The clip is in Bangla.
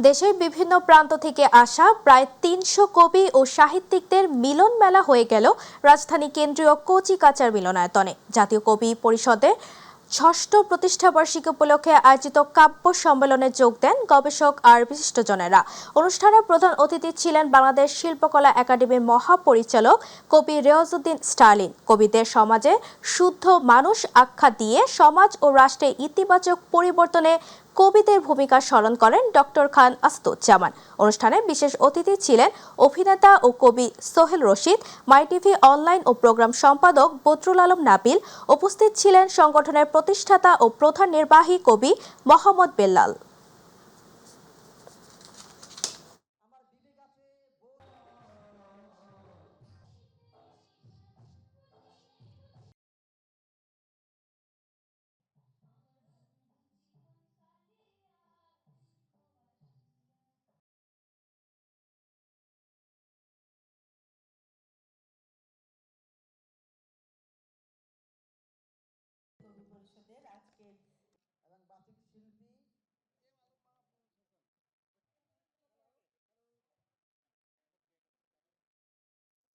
দেশের বিভিন্ন প্রান্ত থেকে আসা প্রায় ৩০০ কবি ও সাহিত্যিকদের মিলন মেলা হয়ে গেল রাজধানী কেন্দ্রীয় কচিকাঁচার মিলনায়তনে। জাতীয় কবি পরিষদের ৬ষ্ঠ প্রতিষ্ঠাবার্ষিকী উপলক্ষে আয়োজিত কাব্য সম্মেলনে যোগ দেন গবেষক আর বিশিষ্টজনেরা। অনুষ্ঠানে প্রধান অতিথি ছিলেন বাংলাদেশ শিল্পকলা একাডেমির মহাপরিচালক কবি রেওয়াজউদ্দিন স্টালিন। কবিদের সমাজে শুদ্ধ মানুষ আখ্যা দিয়ে সমাজ ও রাষ্ট্রে ইতিবাচক পরিবর্তনে কবিদের ভূমিকা স্মরণ করেন ডক্টর খান আসাদুজ্জামান। অনুষ্ঠানে বিশেষ অতিথি ছিলেন অভিনেতা ও কবি সোহেল রশিদ, মাই টিভি অনলাইন ও প্রোগ্রাম সম্পাদক বদরুল আলম নাবিল। উপস্থিত ছিলেন সংগঠনের প্রতিষ্ঠাতা ও প্রধান নির্বাহী কবি মোহাম্মদ বেল্লাল।